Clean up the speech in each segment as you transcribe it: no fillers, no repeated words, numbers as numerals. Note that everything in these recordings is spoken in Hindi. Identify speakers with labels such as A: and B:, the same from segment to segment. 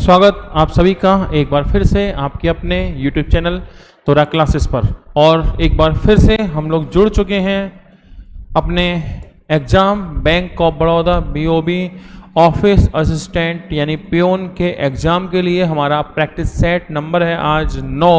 A: स्वागत आप सभी का एक बार फिर से आपके अपने YouTube चैनल तोरा क्लासेस पर। और एक बार फिर से हम लोग जुड़ चुके हैं अपने exam bank of Baroda BOB office assistant यानी पियोन के एग्ज़ाम के लिए। हमारा प्रैक्टिस सेट नंबर है आज 9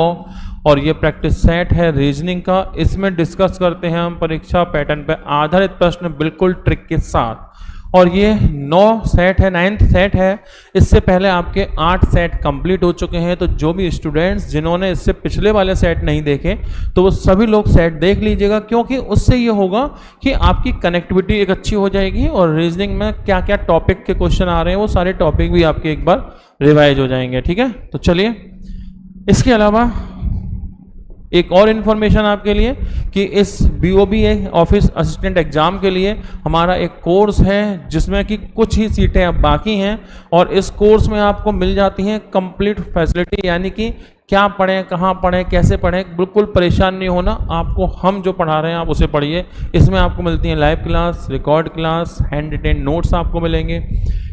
A: और ये प्रैक्टिस सेट है रीजनिंग का। इसमें डिस्कस करते हैं हम परीक्षा पैटर्न पर आधारित प्रश्न बिल्कुल ट्रिक के साथ। और ये 9 सेट है, 9th सेट है। इससे पहले आपके 8 सेट कंप्लीट हो चुके हैं। तो जो भी स्टूडेंट्स जिन्होंने इससे पिछले वाले सेट नहीं देखे तो वो सभी लोग सेट देख लीजिएगा, क्योंकि उससे ये होगा कि आपकी कनेक्टिविटी एक अच्छी हो जाएगी और रीजनिंग में क्या क्या टॉपिक के क्वेश्चन आ रहे हैं वो सारे टॉपिक भी आपके एक बार रिवाइज हो जाएंगे। ठीक है, तो चलिए इसके अलावा एक और इन्फॉर्मेशन आपके लिए कि इस BOB ऑफिस असिस्टेंट एग्जाम के लिए हमारा एक कोर्स है जिसमें कि कुछ ही सीटें अब बाकी हैं और इस कोर्स में आपको मिल जाती हैं कंप्लीट फैसिलिटी, यानी कि क्या पढ़ें, कहाँ पढ़ें, कैसे पढ़ें, बिल्कुल परेशान नहीं होना। आपको हम जो पढ़ा रहे हैं आप उसे पढ़िए। इसमें आपको मिलती हैं live class, record class, hand retain notes आपको मिलेंगे।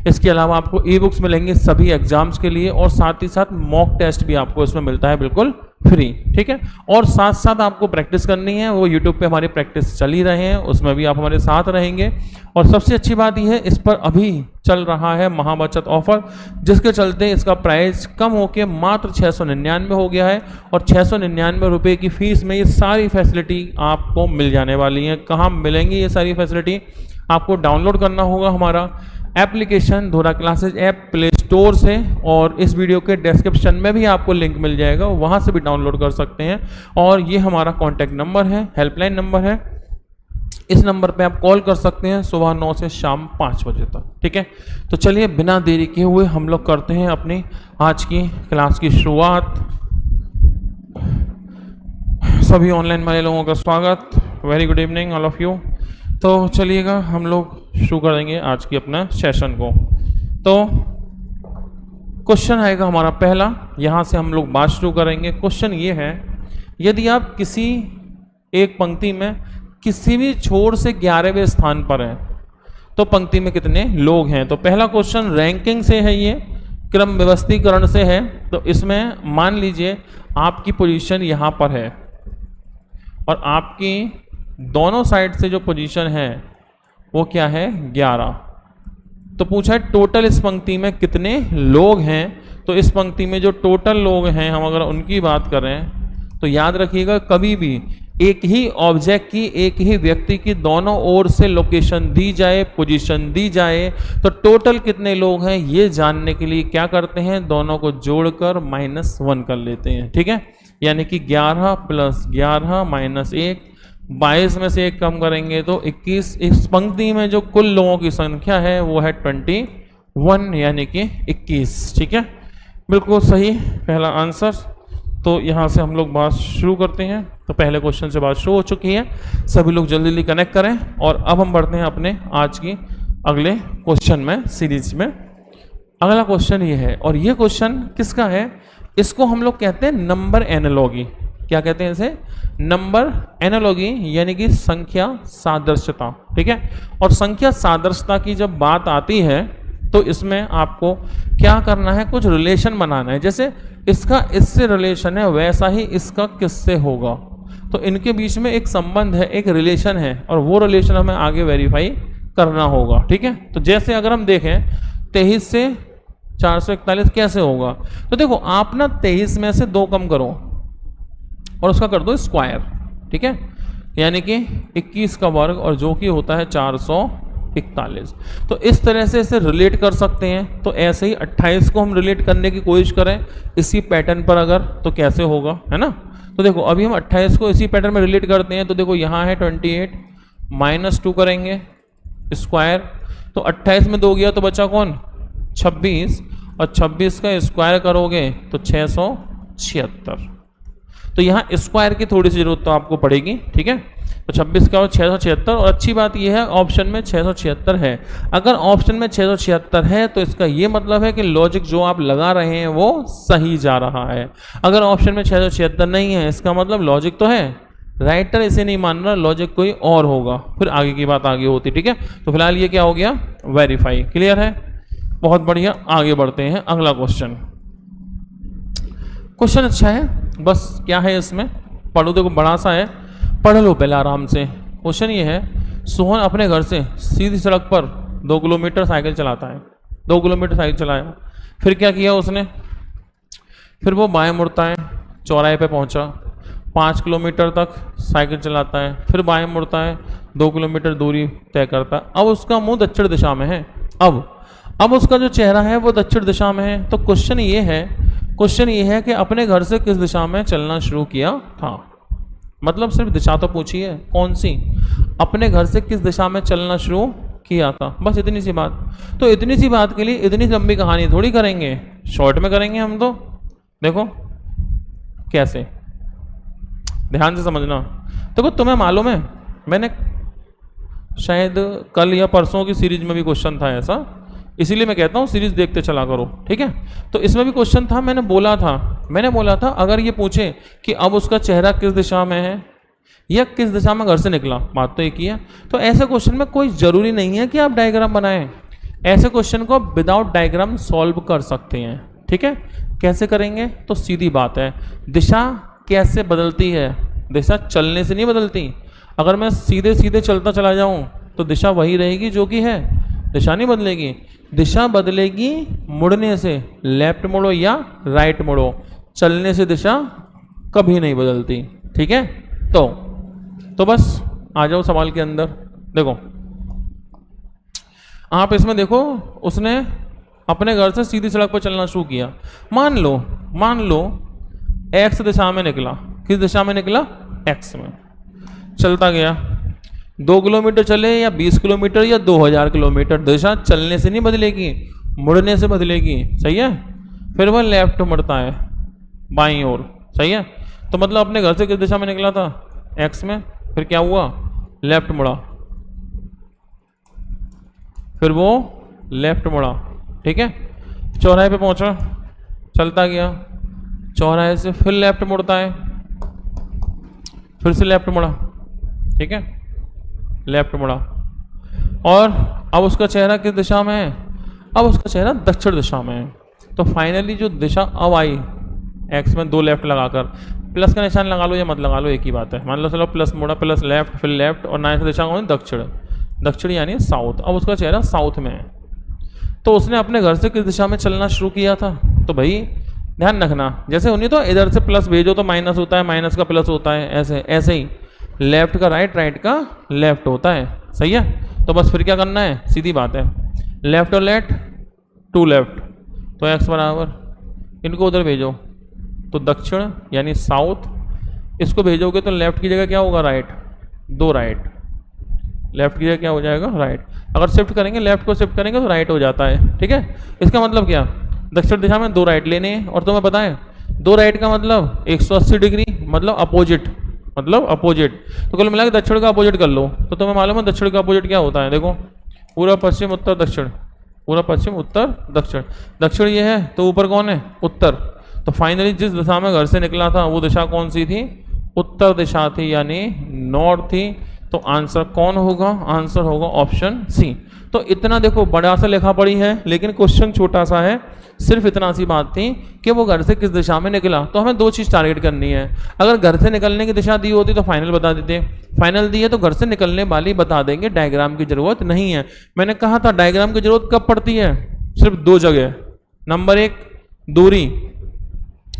A: इसके अलावा आपको ई-बुक्स मिलेंगे सभी एग्जाम्स के लिए और साथ ही साथ मॉक टेस्ट भी आपको इसमें मिलता है बिल्कुल फ्री। ठीक है, और साथ साथ आपको प्रैक्टिस करनी है, वो यूट्यूब पे हमारी प्रैक्टिस चल ही रहे हैं, उसमें भी आप हमारे साथ रहेंगे। और सबसे अच्छी बात यह है इस पर अभी चल रहा है महाबचत ऑफर, जिसके चलते इसका प्राइस कम होकर मात्र 699 हो गया है और 699 रुपये की फीस में ये सारी फैसिलिटी आपको मिल जाने वाली है। कहाँ मिलेंगी ये सारी फैसिलिटी? आपको डाउनलोड करना होगा हमारा application Dhora classes app play store से, और इस वीडियो के डिस्क्रिप्शन में भी आपको लिंक मिल जाएगा, वहाँ से भी डाउनलोड कर सकते हैं। और ये हमारा कॉन्टैक्ट नंबर है, हेल्पलाइन नंबर है, इस नंबर पे आप कॉल कर सकते हैं सुबह 9 से शाम 5 बजे तक। ठीक है, तो चलिए बिना देरी किए हुए हम लोग करते हैं अपनी आज की क्लास की शुरुआत। सभी ऑनलाइन वाले लोगों का स्वागत, very good evening all of you. तो चलिएगा हम लोग शुरू करेंगे आज की अपना सेशन को। तो क्वेश्चन आएगा हमारा पहला, यहाँ से हम लोग बात शुरू करेंगे। क्वेश्चन ये है, यदि आप किसी एक पंक्ति में किसी भी छोर से 11वें स्थान पर हैं तो पंक्ति में कितने लोग हैं? तो पहला क्वेश्चन रैंकिंग से है, ये क्रम व्यवस्थीकरण से है। तो इसमें मान लीजिए आपकी पोजीशन यहाँ पर है और आपकी दोनों साइड से जो पोजीशन है वो क्या है? 11। तो पूछा है टोटल इस पंक्ति में कितने लोग हैं। तो इस पंक्ति में जो टोटल लोग हैं हम अगर उनकी बात करें तो याद रखिएगा कभी भी एक ही ऑब्जेक्ट की, एक ही व्यक्ति की दोनों ओर से लोकेशन दी जाए, पोजीशन दी जाए, तो टोटल कितने लोग हैं ये जानने के लिए क्या करते हैं? दोनों को जोड़कर -1 कर लेते हैं। ठीक है, यानी कि 11 + 11 - 1, 22 में से 1 कम करेंगे तो 21। इस पंक्ति में जो कुल लोगों की संख्या है वो है 21, यानी कि 21। ठीक है, बिल्कुल सही पहला आंसर। तो यहाँ से हम लोग बात शुरू करते हैं। तो पहले क्वेश्चन से बात शुरू हो चुकी है, सभी लोग जल्दी जल्दी कनेक्ट करें। और अब हम बढ़ते हैं अपने आज की अगले क्वेश्चन में, सीरीज में। अगला क्वेश्चन ये है, और ये क्वेश्चन किसका है? इसको हम लोग कहते हैं नंबर एनालॉगी। क्या कहते हैं इसे? नंबर एनालॉगी, यानी कि संख्या सादृश्यता। ठीक है, और संख्या सादृश्यता की जब बात आती है तो इसमें आपको क्या करना है? कुछ रिलेशन बनाना है। जैसे इसका इससे रिलेशन है वैसा ही इसका किससे होगा। तो इनके बीच में एक संबंध है, एक रिलेशन है, और वो रिलेशन हमें आगे वेरीफाई करना होगा। ठीक है, तो जैसे अगर हम देखें 23 से 441 कैसे होगा? तो देखो आप ना 23 में से 2 कम करो और उसका कर दो स्क्वायर। ठीक है, यानी कि 21 का वर्ग, और जो कि होता है 441। तो इस तरह से इसे रिलेट कर सकते हैं। तो ऐसे ही 28 को हम रिलेट करने की कोशिश करें इसी पैटर्न पर अगर, तो कैसे होगा, है ना? तो देखो अभी हम 28 को इसी पैटर्न में रिलेट करते हैं। तो देखो यहाँ है 28, -2 करेंगे स्क्वायर, तो 28 में 2 गया तो बचा कौन? 26, और 26 का स्क्वायर करोगे तो 676। तो यहाँ स्क्वायर की थोड़ी सी जरूरत तो आपको पड़ेगी। ठीक है, तो 26 का और 676। और अच्छी बात यह है ऑप्शन में 676 है। अगर ऑप्शन में 676 है तो इसका ये मतलब है कि लॉजिक जो आप लगा रहे हैं वो सही जा रहा है। अगर ऑप्शन में 676 नहीं है इसका मतलब लॉजिक तो है, राइटर इसे नहीं मान रहा, लॉजिक कोई और होगा, फिर आगे की बात आगे होती। ठीक है, तो फिलहाल ये क्या हो गया? वेरीफाई। क्लियर है? बहुत बढ़िया, आगे बढ़ते हैं। अगला क्वेश्चन, क्वेश्चन अच्छा है, बस क्या है इसमें, पढ़ो, देखो बड़ा सा है, पढ़ लो पहले आराम से। क्वेश्चन ये है, सोहन अपने घर से सीधी सड़क पर 2 किलोमीटर साइकिल चलाता है। 2 किलोमीटर साइकिल चलाया, फिर क्या किया उसने, फिर वो बाएं मुड़ता है, चौराहे पे पहुंचा, 5 किलोमीटर तक साइकिल चलाता है, फिर बाएं मुड़ता है, 2 किलोमीटर दूरी तय करता है। अब उसका मुंह दक्षिण दिशा में है। अब उसका जो चेहरा है वो दक्षिण दिशा में है। तो क्वेश्चन ये है कि अपने घर से किस दिशा में चलना शुरू किया था। मतलब सिर्फ दिशा तो पूछी है, कौन सी, अपने घर से किस दिशा में चलना शुरू किया था, बस इतनी सी बात। तो इतनी सी बात के लिए इतनी लंबी कहानी थोड़ी करेंगे, शॉर्ट में करेंगे हम तो। देखो कैसे, ध्यान से समझना। देखो तुम्हें मालूम है, मैंने शायद कल या परसों की सीरीज में भी क्वेश्चन था ऐसा, इसीलिए मैं कहता हूँ सीरीज देखते चला करो, ठीक है। तो इसमें भी क्वेश्चन था, मैंने बोला था अगर ये पूछे कि अब उसका चेहरा किस दिशा में है या किस दिशा में घर से निकला, बात तो एक ही है। तो ऐसे क्वेश्चन में कोई जरूरी नहीं है कि आप डायग्राम बनाएं, ऐसे क्वेश्चन को आप विदाउट डायग्राम सॉल्व कर सकते हैं, ठीक है। कैसे करेंगे, तो सीधी बात है, दिशा कैसे बदलती है, दिशा चलने से नहीं बदलती। अगर मैं सीधे सीधे चलता चला जाऊं तो दिशा वही रहेगी जो कि है, दिशा नहीं बदलेगी। दिशा बदलेगी मुड़ने से, लेफ्ट मुड़ो या राइट मुड़ो, चलने से दिशा कभी नहीं बदलती, ठीक है। तो बस आ जाओ सवाल के अंदर। देखो आप इसमें देखो, उसने अपने घर से सीधी सड़क पर चलना शुरू किया। मान लो एक्स दिशा में निकला, किस दिशा में निकला, एक्स में चलता गया। 2 किलोमीटर चले या 20 किलोमीटर या 2000 किलोमीटर, दिशा चलने से नहीं बदलेगी, मुड़ने से बदलेगी, सही है। फिर वह लेफ्ट मुड़ता है बाईं ओर, सही है। तो मतलब अपने घर से किस दिशा में निकला था, एक्स में, फिर क्या हुआ, लेफ्ट मुड़ा, फिर वो लेफ्ट मुड़ा, ठीक है। चौराहे पे पहुंचा, चलता गया, चौराहे से फिर लेफ्ट मुड़ता है, फिर से लेफ्ट मुड़ा, ठीक है, लेफ्ट मुड़ा। और अब उसका चेहरा किस दिशा में है, अब उसका चेहरा दक्षिण दिशा में है। तो फाइनली जो दिशा अब आई, एक्स में 2 लेफ्ट लगाकर, प्लस का निशान लगा लो या मत लगा लो एक ही बात है, मान लो चलो प्लस मुड़ा, प्लस लेफ्ट, फिर लेफ्ट, और नाइन्थ दिशा कौन, दक्षिण, दक्षिण यानी साउथ। अब उसका चेहरा साउथ में है। तो उसने अपने घर से किस दिशा में चलना शुरू किया था, तो भाई ध्यान रखना, जैसे उन्हें तो इधर से प्लस भेजो तो माइनस होता है, माइनस का प्लस होता है, ऐसे ऐसे ही लेफ्ट का राइट, राइट का लेफ्ट होता है, सही है। तो बस फिर क्या करना है, सीधी बात है, लेफ्ट और लेफ्ट, 2 लेफ्ट, तो एक्स बराबर इनको उधर भेजो तो दक्षिण यानी साउथ, इसको भेजोगे तो लेफ्ट की जगह क्या होगा, राइट, 2 राइट, लेफ्ट की जगह क्या हो जाएगा, राइट। अगर शिफ्ट करेंगे, लेफ्ट को शिफ्ट करेंगे तो राइट हो जाता है, ठीक है। इसका मतलब क्या, दक्षिण दिशा में 2 राइट लेने हैं, और तुम्हें पता है 2 राइट का मतलब 180 डिग्री, मतलब अपोजिट, तो कुल मिला के दक्षिण का अपोजिट कर लो। तो तुम्हें मालूम है दक्षिण का अपोजिट क्या होता है, देखो पूरा पश्चिम उत्तर दक्षिण, पूरा पश्चिम उत्तर दक्षिण, दक्षिण ये है तो ऊपर कौन है, उत्तर। तो फाइनली जिस दिशा में घर से निकला था वो दिशा कौन सी थी, उत्तर दिशा थी, यानी नॉर्थ थी। तो आंसर कौन होगा, आंसर होगा ऑप्शन सी। तो इतना देखो बड़ा सा लिखा पड़ी है, लेकिन क्वेश्चन छोटा सा है, सिर्फ इतना सी बात थी कि वो घर से किस दिशा में निकला। तो हमें 2 चीज़ टारगेट करनी है, अगर घर से निकलने की दिशा दी होती तो फाइनल बता देते, फाइनल दी है तो घर से निकलने वाली बता देंगे, डायग्राम की जरूरत नहीं है। मैंने कहा था डायग्राम की जरूरत कब पड़ती है, सिर्फ 2 जगह, नंबर 1 दूरी,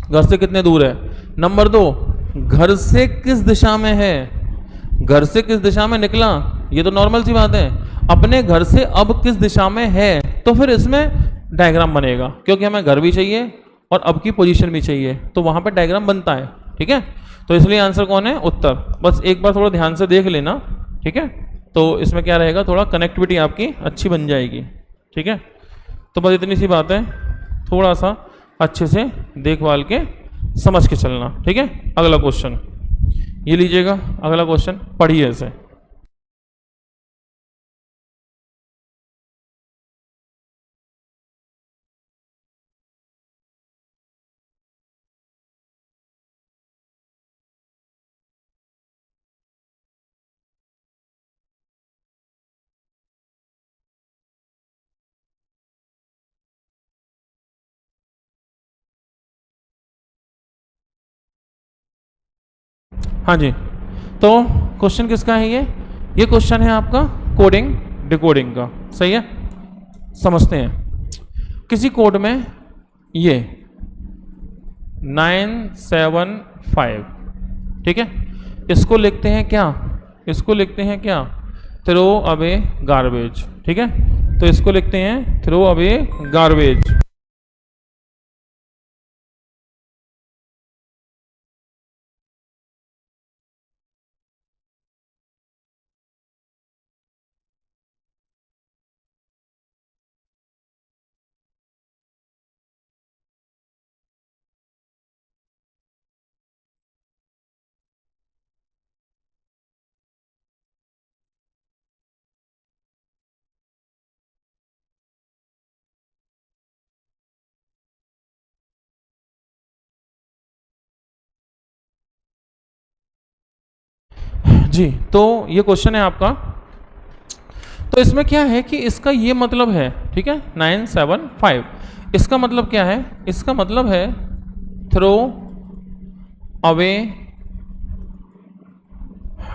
A: घर से कितने दूर है, नंबर 2 घर से किस दिशा में है, घर से किस दिशा में निकला, ये तो नॉर्मल सी बात है। अपने घर से अब किस दिशा में है, तो फिर इसमें डायग्राम बनेगा, क्योंकि हमें घर भी चाहिए और अब की पोजीशन भी चाहिए, तो वहां पे डायग्राम बनता है, ठीक है। तो इसलिए आंसर कौन है, उत्तर। बस एक बार थोड़ा ध्यान से देख लेना, ठीक है। तो इसमें क्या रहेगा, थोड़ा कनेक्टिविटी आपकी अच्छी बन जाएगी, ठीक है। तो बस इतनी सी बात है, थोड़ा सा अच्छे से देखभाल के समझ के चलना, ठीक है। अगला क्वेश्चन ये लीजिएगा, अगला क्वेश्चन पढ़िए इसे। हाँ जी, तो क्वेश्चन किसका है ये क्वेश्चन है आपका कोडिंग डिकोडिंग का, सही है। समझते हैं, किसी कोड में ये 975, ठीक है, इसको लिखते हैं क्या, इसको लिखते हैं क्या, थ्रो अवे गार्बेज, ठीक है, तो इसको लिखते हैं थ्रो अवे गार्बेज। जी, तो ये क्वेश्चन है आपका। तो इसमें क्या है कि इसका ये मतलब है, ठीक है, 975, इसका मतलब क्या है, इसका मतलब है थ्रो अवे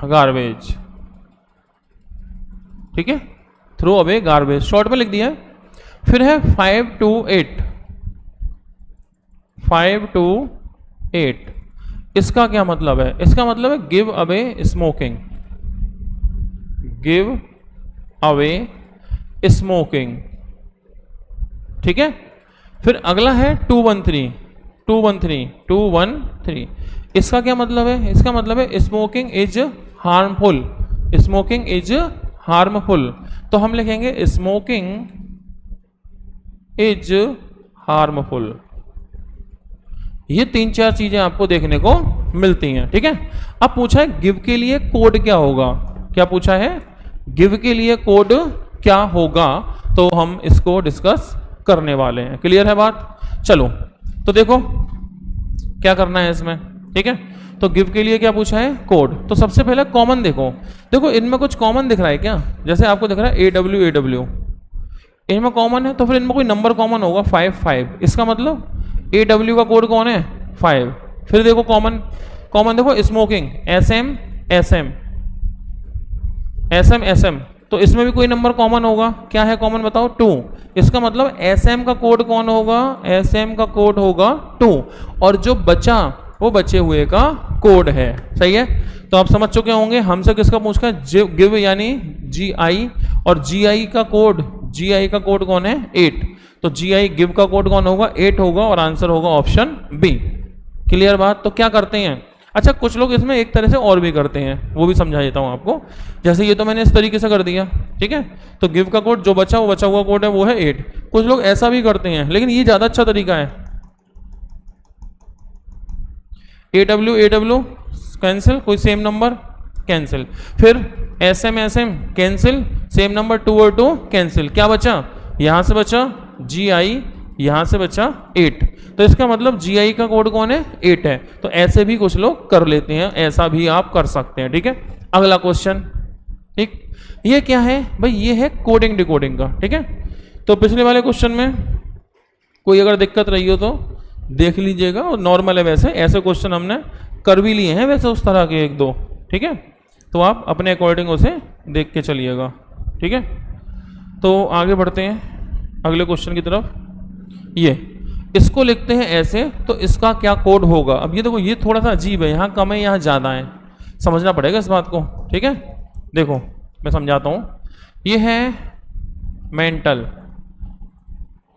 A: गार्बेज, ठीक है, थ्रो अवे गार्बेज शॉर्ट में लिख दिया है। फिर है 5 to 8, 5 to 8, इसका क्या मतलब है, इसका मतलब है give away smoking, give away smoking, ठीक है। फिर अगला है 213, 213, 213, इसका क्या मतलब है, इसका मतलब है smoking is harmful, smoking is harmful, तो हम लिखेंगे स्मोकिंग इज हार्मफुल। ये 3-4 चीजें आपको देखने को मिलती हैं, ठीक है। अब पूछा है गिव के लिए कोड क्या होगा, क्या पूछा है, गिव के लिए कोड क्या होगा, तो हम इसको डिस्कस करने वाले हैं। क्लियर है बात, चलो तो देखो क्या करना है इसमें, ठीक है। तो गिव के लिए क्या पूछा है, कोड। तो सबसे पहले कॉमन देखो, देखो इनमें कुछ कॉमन दिख रहा है क्या, जैसे आपको दिख रहा है AW, इनमें कॉमन है, तो फिर इनमें कोई नंबर कॉमन होगा 5, इसका मतलब AW का कोड कौन है 5। फिर देखो कॉमन, कॉमन देखो स्मोकिंग SM, तो इसमें भी कोई नंबर कॉमन होगा, क्या है कॉमन बताओ 2, इसका मतलब SM का कोड कौन होगा, SM का कोड होगा 2, और जो बचा वो बचे हुए का कोड है, सही है। तो आप समझ चुके होंगे हमसे किसका पूछा है, गिव यानी GI, और GI का कोड कौन है 8, तो GI गिव का कोड कौन होगा 8 होगा, और आंसर होगा ऑप्शन बी। क्लियर बात। तो क्या करते हैं, अच्छा कुछ लोग इसमें एक तरह से और भी करते हैं, वो भी समझा देता हूं आपको। जैसे ये तो मैंने इस तरीके से कर दिया, ठीक है, तो गिव का कोड जो बचा हुआ कोड है वो है 8। कुछ लोग ऐसा भी करते हैं, लेकिन ये ज्यादा अच्छा तरीका है, AW कैंसिल, कोई सेम नंबर कैंसिल, फिर SM कैंसिल, सेम नंबर 2 और 2 कैंसिल, क्या बचा, यहां से बचा GI, यहां से बचा 8, तो इसका मतलब GI का कोड कौन है 8 है। तो ऐसे भी कुछ लोग कर लेते हैं, ऐसा भी आप कर सकते हैं, ठीक है। अगला क्वेश्चन, ठीक, ये क्या है भाई, ये है कोडिंग डिकोडिंग का, ठीक है। तो पिछले वाले क्वेश्चन में कोई अगर दिक्कत रही हो तो देख लीजिएगा, और नॉर्मल है, वैसे ऐसे क्वेश्चन हमने कर भी लिए हैं वैसे उस तरह के 1-2, ठीक है, तो आप अपने अकॉर्डिंग उसे देख के चलिएगा, ठीक है। तो आगे बढ़ते हैं अगले क्वेश्चन की तरफ। ये इसको लिखते हैं ऐसे, तो इसका क्या कोड होगा। अब ये देखो, ये थोड़ा सा अजीब है, यहाँ कम है यहाँ ज़्यादा है, समझना पड़ेगा इस बात को, ठीक है। देखो मैं समझाता हूँ, ये है मेंटल,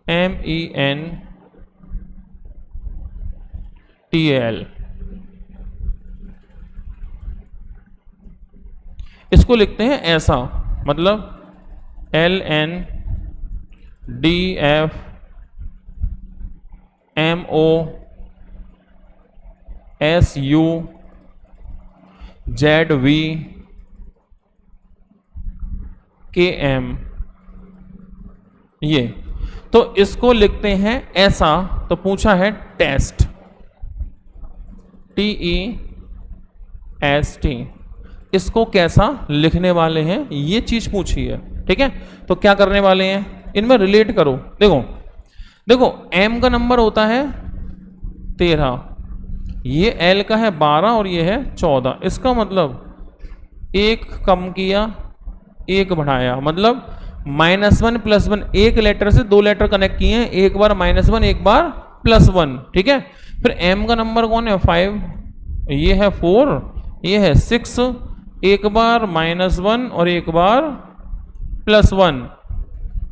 A: MENTAL, इसको लिखते हैं ऐसा, मतलब LNDFMOSUZVKM, ये तो इसको लिखते हैं ऐसा, तो पूछा है टेस्ट, TEST, इसको कैसा लिखने वाले हैं, ये चीज पूछी है, ठीक है। तो क्या करने वाले हैं, इनमें रिलेट करो। देखो देखो M का नंबर होता है 13, ये L का है 12 और ये है 14। इसका मतलब एक कम किया, एक बढ़ाया, मतलब -1 +1, एक लेटर से दो लेटर कनेक्ट किए हैं, एक बार -1 एक बार +1, ठीक है। फिर m का नंबर कौन है 5, ये है 4, ये है 6, एक बार -1 और एक बार +1,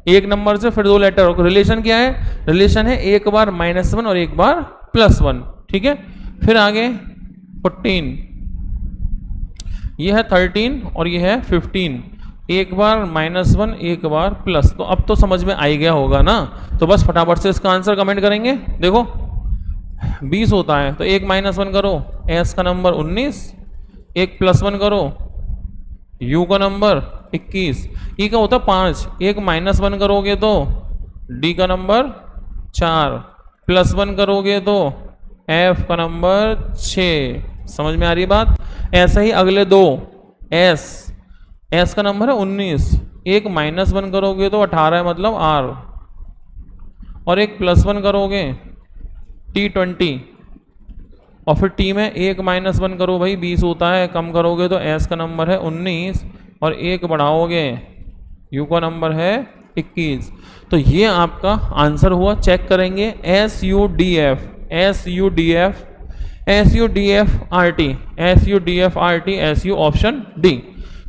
A: एक नंबर से फिर दो लेटर। रिलेशन क्या है, रिलेशन है एक बार -1 और एक बार +1, ठीक है। फिर आगे 14, ये है 13 और ये है 15, एक बार -1 एक बार प्लस। तो अब तो समझ में आ ही गया होगा ना, तो बस फटाफट से इसका आंसर कमेंट करेंगे। देखो 20 होता है तो एक -1 करो, s का नंबर 19, एक +1 करो, u का नंबर 21, e का होता है 5, एक -1 करोगे तो d का नंबर 4, +1 करोगे तो f का नंबर 6। समझ में आ रही बात। ऐसा ही अगले दो, s का नंबर है 19, एक -1 करोगे तो 18 मतलब r, और एक +1 करोगे t20, और फिर t में एक -1 करो भाई 20 होता है, कम करोगे तो s का नंबर है 19 और एक बढ़ाओगे u का नंबर है 21। तो ये आपका आंसर हुआ। चेक करेंगे SUDF SU ऑप्शन डी।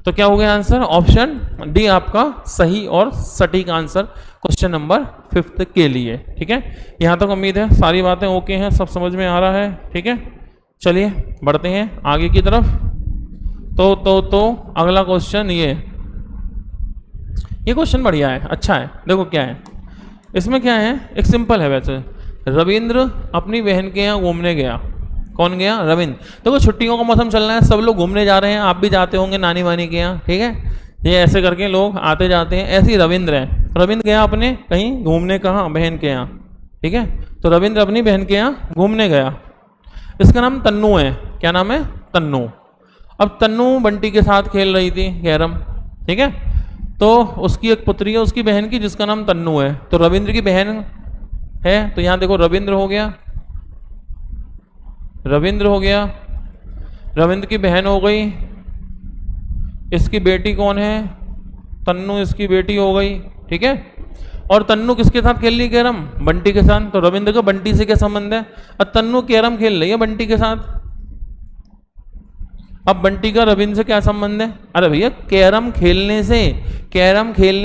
A: तो क्या हो गया आंसर, ऑप्शन डी आपका सही और सटीक आंसर क्वेश्चन नंबर 5 के लिए, ठीक है। यहाँ तक उम्मीद है सारी बातें ओके हैं, सब समझ में आ रहा है, ठीक है। चलिए बढ़ते हैं आगे की तरफ। तो अगला क्वेश्चन, ये क्वेश्चन बढ़िया है, अच्छा है। देखो क्या है इसमें, क्या है, एक सिंपल है वैसे। रविंद्र अपनी बहन के यहाँ घूमने गया। कौन गया, रविंद्र। देखो छुट्टियों का मौसम चल रहा है, सब लोग घूमने जा रहे हैं, आप भी जाते होंगे नानी वानी के यहाँ, ठीक है। ये ऐसे करके लोग आते जाते हैं, ऐसे ही रविंद्र है। रविंद्र गया अपने कहीं घूमने, कहाँ, बहन के यहाँ, ठीक है। तो रविंद्र अपनी बहन के यहाँ घूमने गया। इसका नाम तन्नू है। क्या नाम है, तन्नू। अब तन्नू बंटी के साथ खेल रही थी कैरम, ठीक है। तो उसकी एक पुत्री है उसकी बहन की, जिसका नाम तन्नू है। तो रविंद्र की बहन है, तो यहाँ देखो रविंद्र हो गया, रविंद्र हो गया, रविंद्र की बहन हो गई। इसकी बेटी कौन है, तन्नू इसकी बेटी हो गई, ठीक है। और तन्नू किसके साथ खेल रही है कैरम, बंटी के साथ। तो रविंद्र का बंटी से क्या संबंध है, अब तन्नू कैरम खेल रही है बंटी के साथ। अब बंटी का रविंद्र से क्या संबंध है, अरे भैया कैरम खेलने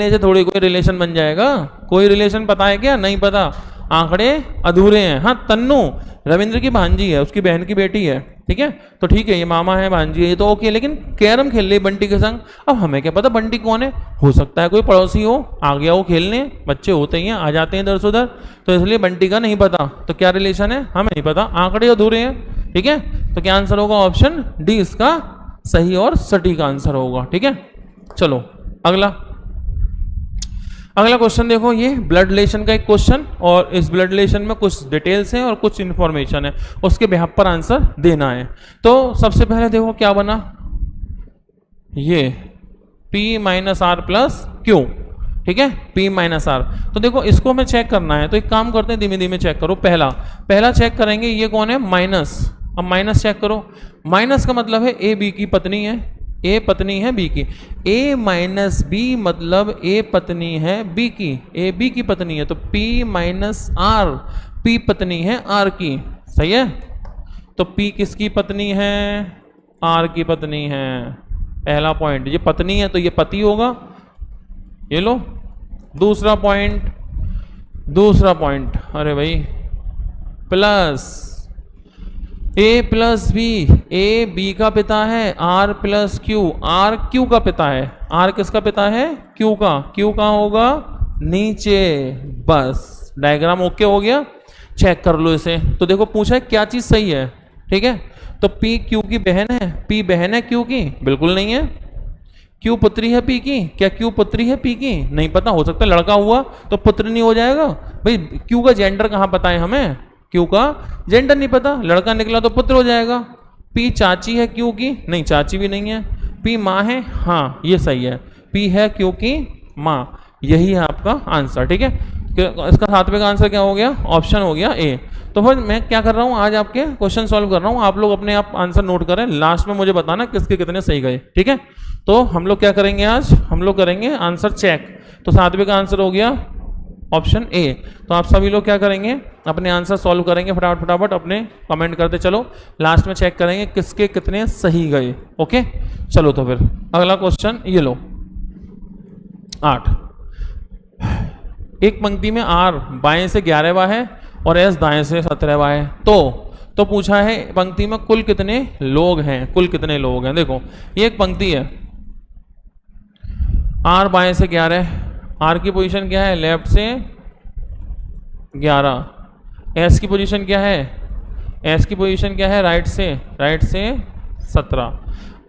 A: से थोड़ी कोई रिलेशन बन जाएगा। कोई रिलेशन पता है क्या, नहीं पता, आंकड़े अधूरे हैं। हाँ, तन्नू रविंद्र की भांजी है, उसकी बहन की बेटी है, ठीक है। तो ठीक है, ये मामा है, भांजी है, ये तो ओके। लेकिन कैरम खेल रही बंटी के संग। अब हमें क्या पता बंटी कौन है, हो सकता है कोई पड़ोसी हो, आ गया हो खेलने, बच्चे होते ही हैं, आ जाते हैं इधर से उधर, तो इसलिए बंटी का नहीं पता। तो क्या रिलेशन है हमें नहीं पता, आंकड़े अधूरे हैं, ठीक है। तो क्या आंसर होगा, ऑप्शन डी इसका सही और सटीक आंसर होगा, ठीक है। चलो अगला क्वेश्चन देखो, ये ब्लड रिलेशन का एक क्वेश्चन, और इस ब्लड रिलेशन में कुछ डिटेल्स हैं और कुछ इंफॉर्मेशन है, उसके बेहद पर आंसर देना है। तो सबसे पहले देखो क्या बना, ये P - R + Q, ठीक है, P - R। तो देखो इसको हमें चेक करना है, तो एक काम करते हैं, धीमे धीमे चेक करो। पहला चेक करेंगे, ये कौन है, माइनस। अब माइनस चेक करो, माइनस का मतलब है ए बी की पत्नी है, ए पत्नी है बी की। a - b मतलब a पत्नी है b की, a b की पत्नी है। तो P - R, P पत्नी है R की, सही है। तो P किसकी पत्नी है, R की पत्नी है। पहला पॉइंट, ये पत्नी है तो ये पति होगा, ये लो। दूसरा पॉइंट, अरे भाई, plus A + B, A B का पिता है, R + Q, R Q का पिता है। R किसका पिता है, Q का। Q कहाँ होगा, नीचे। बस डायग्राम ओके हो गया, चेक कर लो इसे। तो देखो पूछा है क्या चीज सही है, ठीक है। तो P Q की बहन है, P बहन है Q की, बिल्कुल नहीं है। Q पुत्री है P की, क्या Q पुत्री है P की, नहीं पता, हो सकता है लड़का हुआ तो पुत्र नहीं हो जाएगा भाई। Q का जेंडर कहाँ पता है हमें, Q का जेंडर नहीं पता, लड़का निकला तो पुत्र हो जाएगा। P चाची है Q की, नहीं चाची भी नहीं है। P माँ है, हाँ ये सही है, P है Q की माँ, यही है आपका आंसर, ठीक है। इसका 7वें का आंसर क्या हो गया, ऑप्शन हो गया ए। तो फिर मैं क्या कर रहा हूँ, आज आपके क्वेश्चन सॉल्व कर रहा हूँ, आप लोग अपने आप आंसर नोट करें, लास्ट में मुझे बताना किसके कितने सही गए, ठीक है। तो हम लोग क्या करेंगे, आज हम लोग करेंगे आंसर चेक। तो 7वें का आंसर हो गया ऑप्शन ए। तो आप सभी लोग क्या करेंगे, अपने आंसर सॉल्व करेंगे फटाफट फटाफट, अपने कमेंट करते चलो, लास्ट में चेक करेंगे किसके कितने सही गए। ओके चलो, तो फिर अगला क्वेश्चन ये लो 8। एक पंक्ति में आर बाएं से 11वां है और एस दाएं से 17वां है। तो पूछा है पंक्ति में कुल कितने लोग हैं, कुल कितने लोग हैं। देखो ये एक पंक्ति है, आर बाएं से 11, आर की पोजीशन क्या है, लेफ्ट से 11, एस की पोजीशन क्या है, एस की पोजीशन क्या है, राइट से 17।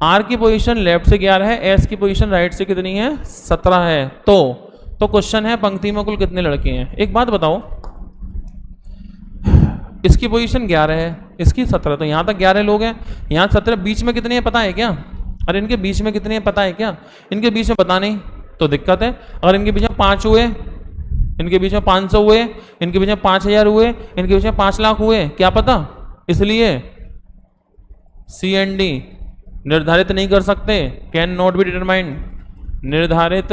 A: आर की पोजीशन लेफ्ट से 11 है, एस की पोजीशन राइट से कितनी है, 17 है। तो क्वेश्चन है पंक्ति में कुल कितने लड़के हैं। एक बात बताओ, इसकी पोजीशन 11 है, इसकी 17, तो यहां तक 11 लोग हैं, यहां 17, बीच में कितने हैं पता है क्या, अरे इनके बीच में कितने हैं पता है क्या, इनके बीच में पता नहीं तो दिक्कत है। अगर इनके बीच में 5 हुए, इनके बीच में 500 हुए, इनके बीच में 5000 हुए, इनके बीच में 5 लाख हुए, क्या पता, इसलिए सी एंड डी निर्धारित नहीं कर सकते, कैन नॉट बी डिटरमाइंड, निर्धारित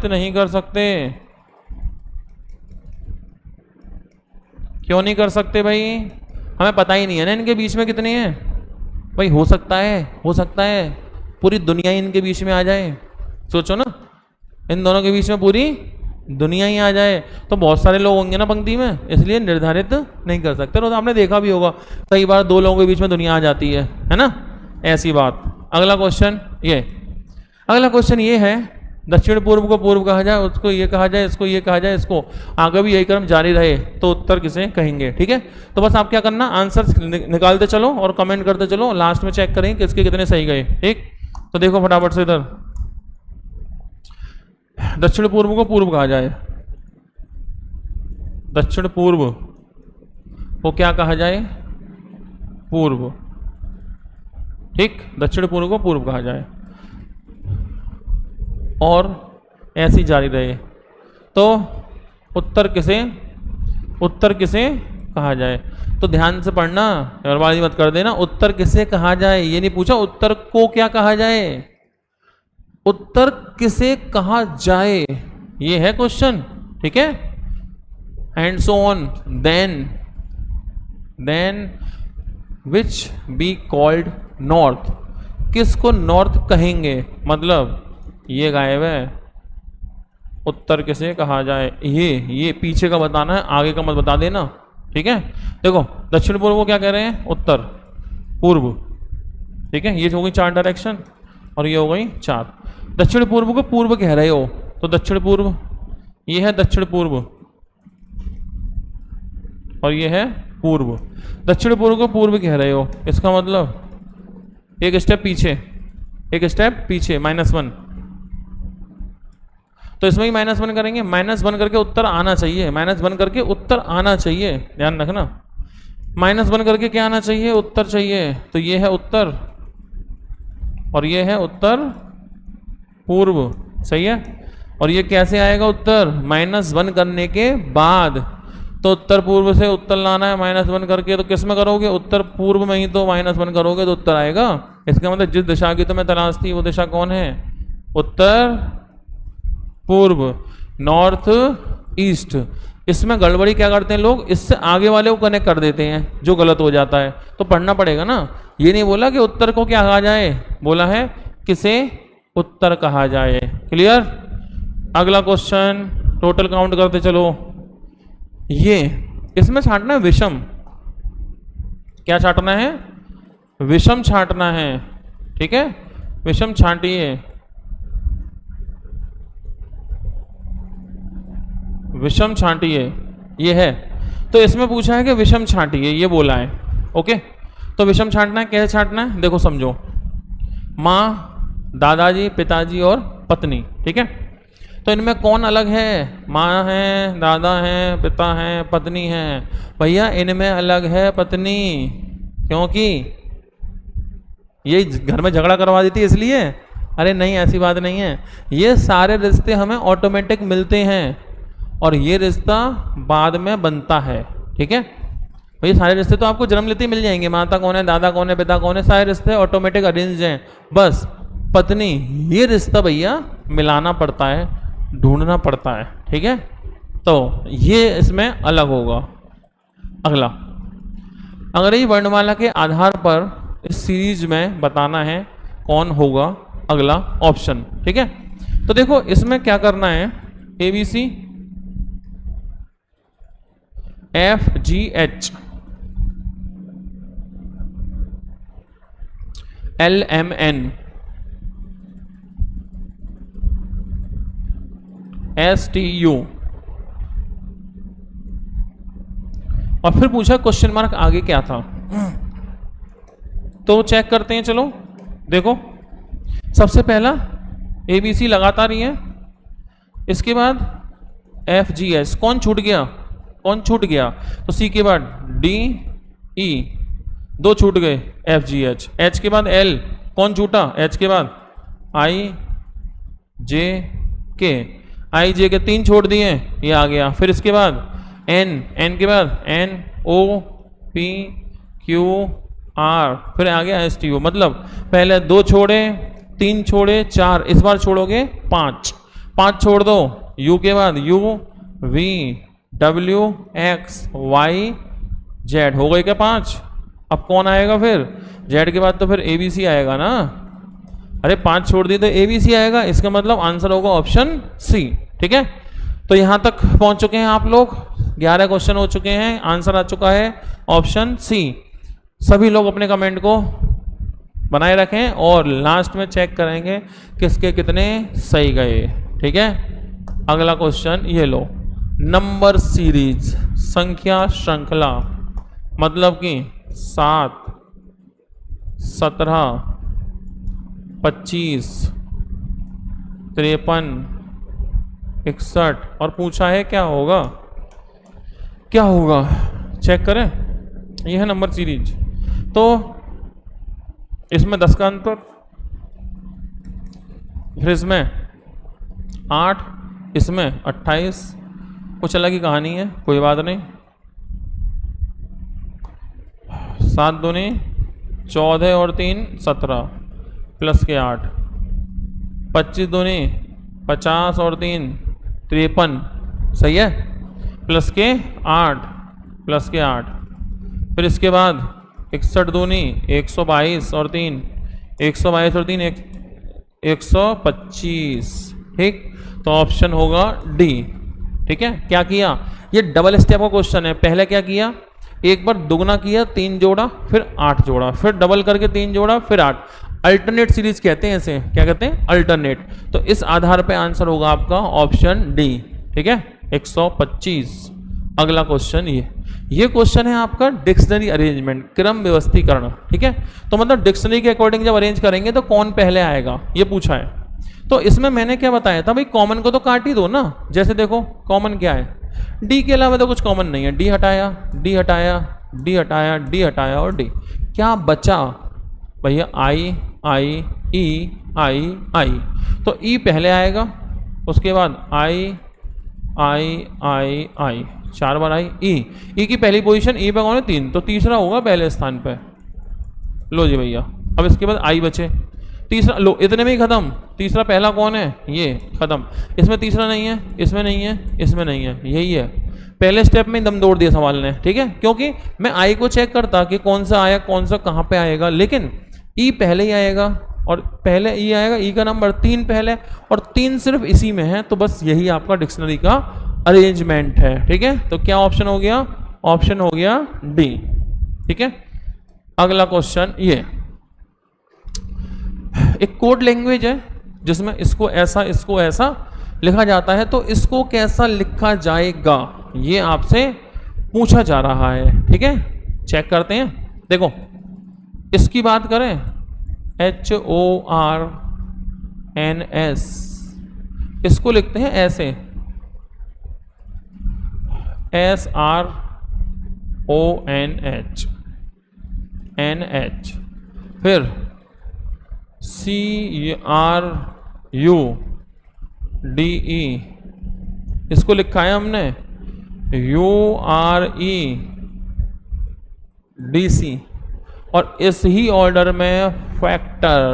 A: नहीं कर सकते। क्यों नहीं कर सकते भाई, हमें पता ही नहीं है ना इनके बीच में कितने हैं भाई। हो सकता है पूरी दुनिया ही इनके बीच में आ जाए, सोचो ना, इन दोनों के बीच में पूरी दुनिया ही आ जाए, तो बहुत सारे लोग होंगे ना पंक्ति में, इसलिए निर्धारित नहीं कर सकते। तो आपने देखा भी होगा कई बार 2 लोगों के बीच में दुनिया आ जाती है ना, ऐसी बात। अगला क्वेश्चन ये है, दक्षिण पूर्व को पूर्व कहा जाए, उसको ये कहा जाए, इसको ये कहा जाए, इसको आगे भी यही क्रम जारी रहे तो उत्तर किसे कहेंगे, ठीक है। तो बस आप क्या करना, आंसर निकालते चलो और कमेंट करते चलो, लास्ट में चेक करेंगे किसके कितने सही गए, ठीक। तो देखो फटाफट से इधर, दक्षिण पूर्व को पूर्व कहा जाए, दक्षिण पूर्व को क्या कहा जाए, पूर्व, ठीक, दक्षिण पूर्व को पूर्व कहा जाए और ऐसी जारी रहे। तो उत्तर किसे कहा जाए, तो ध्यान से पढ़ना, बर्बादी मत कर देना। उत्तर किसे कहा जाए, ये नहीं पूछा उत्तर को क्या कहा जाए, उत्तर किसे कहा जाए, ये है क्वेश्चन, ठीक है। And so on, then which be called north, किसको नॉर्थ कहेंगे, मतलब ये गायब है, उत्तर किसे कहा जाए, ये पीछे का बताना है, आगे का मत बता देना, ठीक है। देखो दक्षिण पूर्व को क्या कह रहे हैं, उत्तर पूर्व, ठीक है, ये हो गई 4 डायरेक्शन और ये हो गई 4। दक्षिण पूर्व को पूर्व कह रहे हो, तो दक्षिण पूर्व, ये है दक्षिण पूर्व और ये है पूर्व। दक्षिण पूर्व को पूर्व कह रहे हो, इसका मतलब एक स्टेप पीछे, -1, तो इसमें ही -1 करेंगे, -1 करके उत्तर आना चाहिए, -1 करके उत्तर आना चाहिए, ध्यान रखना, -1 करके क्या आना चाहिए, उत्तर चाहिए। तो ये है उत्तर और ये है उत्तर पूर्व, सही है। और ये कैसे आएगा उत्तर, -1 करने के बाद, तो उत्तर पूर्व से उत्तर लाना है -1 करके, तो किस में करोगे, उत्तर पूर्व में ही तो -1 करोगे तो उत्तर आएगा। इसका मतलब जिस दिशा की तुम्हें तलाश थी वो दिशा कौन है, उत्तर पूर्व, नॉर्थ ईस्ट। इसमें गड़बड़ी क्या करते हैं लोग, इससे आगे वाले को कनेक्ट कर देते हैं, जो गलत हो जाता है, तो पढ़ना पड़ेगा ना। ये नहीं बोला कि उत्तर को क्या कहा जाए, बोला है किसे उत्तर कहा जाए, क्लियर। अगला क्वेश्चन, टोटल काउंट करते चलो, ये इसमें छांटना है विषम, क्या छांटना है, विषम छांटना है, ठीक है, विषम छांटिए, विषम छांटिए, ये है। तो इसमें पूछा है कि विषम छांटिए, ये बोला है, ओके। तो विषम छांटना है, कैसे छांटना है, देखो समझो, माँ, दादाजी, पिताजी और पत्नी, ठीक है। तो इनमें कौन अलग है, माँ है, दादा है, पिता है, पत्नी है। भैया इनमें अलग है पत्नी, क्योंकि ये घर में झगड़ा करवा देती है इसलिए, अरे नहीं, ऐसी बात नहीं है, ये सारे रिश्ते हमें ऑटोमेटिक मिलते हैं और ये रिश्ता बाद में बनता है। ठीक है भाई, सारे रिश्ते तो आपको जन्म लेते ही मिल जाएंगे, माता कौन है, दादा कौन है, पिता कौन है, सारे रिश्ते ऑटोमेटिक अरेंज हैं। बस पत्नी, ये रिश्ता भैया मिलाना पड़ता है, ढूंढना पड़ता है। ठीक है, तो ये इसमें अलग होगा। अगला, अंग्रेजी वर्णमाला के आधार पर इस सीरीज में बताना है कौन होगा अगला ऑप्शन। ठीक है, तो देखो इसमें क्या करना है, ABC FGH LMN STU और फिर पूछा क्वेश्चन मार्क आगे क्या था, तो चेक करते हैं। चलो देखो, सबसे पहला ABC लगातार ही है, इसके बाद FGH, कौन छूट गया, कौन छूट गया, तो C के बाद DE, दो छूट गए, FGH, H के बाद L, कौन छूटा, H के बाद IJK, IJ के 3 छोड़ दिए, ये आ गया। फिर इसके बाद N के बाद NOPQR, फिर आ गया STU, मतलब पहले 2 छोड़े, 3 छोड़े, 4, इस बार छोड़ोगे 5 छोड़ दो, U के बाद UVWXYZ, हो गए क्या 5। अब कौन आएगा फिर, Z के बाद तो फिर ABC आएगा ना, अरे 5 छोड़ दिए तो ABC आएगा, इसका मतलब आंसर होगा ऑप्शन C। ठीक है, तो यहां तक पहुंच चुके हैं आप लोग, 11 क्वेश्चन हो चुके हैं, आंसर आ चुका है ऑप्शन C। सभी लोग अपने कमेंट को बनाए रखें और लास्ट में चेक करेंगे किसके कितने सही गए। ठीक है, अगला क्वेश्चन ये लो, नंबर सीरीज, संख्या श्रृंखला, मतलब कि 7, 17, 25, 53, 61 और पूछा है क्या होगा, क्या होगा, चेक करें। यह है नंबर सीरीज, तो इसमें 10 का अंतर, फिर इसमें 8, इसमें 28, कुछ अलग ही कहानी है, कोई बात नहीं। 7 दूनी 14 और 3 17 प्लस के 8, 25 दूनी 50 और 3 53, सही है, प्लस के 8, प्लस के 8, फिर इसके बाद 61 दूनी 122 और 3 122 और 3 125। ठीक, तो ऑप्शन होगा डी। ठीक है, क्या किया, ये डबल स्टेप का क्वेश्चन है, पहले क्या किया, एक बार दुगना किया 3 जोड़ा, फिर 8 जोड़ा, फिर डबल करके 3 जोड़ा, फिर 8, अल्टरनेट सीरीज कहते हैं इसे, क्या कहते हैं, अल्टरनेट। तो इस आधार पे आंसर होगा आपका ऑप्शन डी। ठीक है, 125। अगला क्वेश्चन ये क्वेश्चन है आपका डिक्शनरी अरेंजमेंट, क्रम व्यवस्थीकरण। ठीक है, तो मतलब डिक्शनरी के अकॉर्डिंग जब अरेंज करेंगे तो कौन पहले आएगा, ये पूछा है। तो इसमें मैंने क्या बताया था भाई, कॉमन को तो काट ही दो ना, जैसे देखो कॉमन क्या है, डी के अलावा तो कुछ कॉमन नहीं है, डी हटाया, डी हटाया, डी हटाया, डी हटाया और डी, क्या बचा भैया, आई आई ई आई आई, तो ई पहले आएगा, उसके बाद आई आई आई आई, 4 बार आई, ई की पहली पोजीशन, ई पे कौन है 3, तो तीसरा होगा पहले स्थान पे। लो जी भैया, अब इसके बाद आई बचे, तीसरा, लो इतने में ही खत्म, तीसरा पहला कौन है, ये खत्म, इसमें तीसरा नहीं है, इसमें नहीं है, इसमें नहीं है, यही है, पहले स्टेप में दम तोड़ दिया सवाल ने। ठीक है, क्योंकि मैं आई को चेक करता कि कौन सा आया, कौन सा कहाँ पे आएगा, लेकिन ई पहले ही आएगा और पहले ई आएगा, ई का नंबर 3 पहले, और 3 सिर्फ इसी में है, तो बस यही आपका डिक्शनरी का अरेंजमेंट है। ठीक है, तो क्या ऑप्शन हो गया, ऑप्शन हो गया डी। ठीक है, अगला क्वेश्चन ये, एक कोड लैंग्वेज है जिसमें इसको ऐसा लिखा जाता है, तो इसको कैसा लिखा जाएगा ये आपसे पूछा जा रहा है। ठीक है, चेक करते हैं। देखो इसकी बात करें, HORNS, इसको लिखते हैं ऐसे, SRONH, NH, फिर CRUDE, इसको लिखा है हमने UREDC, और इस ही ऑर्डर में फैक्टर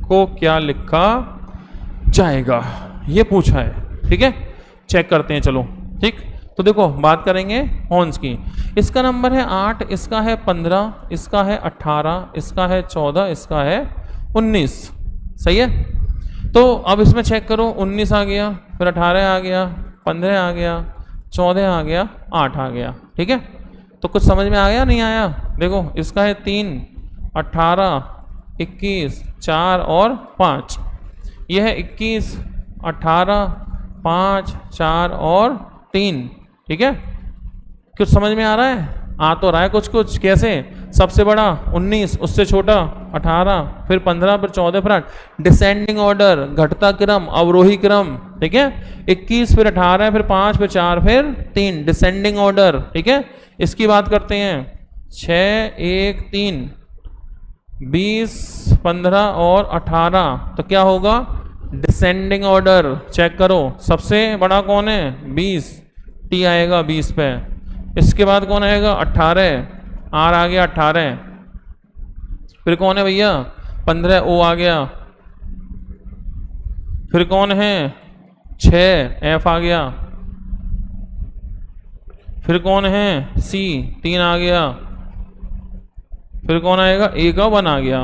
A: को क्या लिखा जाएगा, ये पूछा है। ठीक है, चेक करते हैं चलो। ठीक, तो देखो बात करेंगे हॉर्न्स की। इसका नंबर है 8, इसका है 15, इसका है 18, इसका है 14, इसका है 19। सही है, तो अब इसमें चेक करो, 19 आ गया, फिर 18 आ गया, 15 आ गया, 14 आ गया, 8 आ गया। ठीक है, तो कुछ समझ में आ गया नहीं आया? देखो इसका है 3, 18, 21, 4 और 5, यह है 21, 18, 5, 4 और 3। ठीक है, कुछ समझ में आ रहा है? आ तो रहा है कुछ कुछ। कैसे? सबसे बड़ा 19, उससे छोटा 18, फिर 15, फिर 14, फिर 8, डिसेंडिंग ऑर्डर, घटता क्रम, अवरोही क्रम। ठीक है, 21, फिर 18, फिर 5, फिर 4, फिर 3, डिसेंडिंग ऑर्डर। ठीक है, इसकी बात करते हैं। 6, 1, 3, 20, 15 और 18, तो क्या होगा? Descending order. चेक करो, सबसे बड़ा कौन है? 20, टी आएगा 20 पे। इसके बाद कौन आएगा? 18, आर आ गया 18। फिर कौन है भैया? 15, ओ आ गया। फिर कौन है? 6, एफ आ गया। फिर कौन है? सी, 3 आ गया। फिर कौन आएगा? ए का 1 आ गया।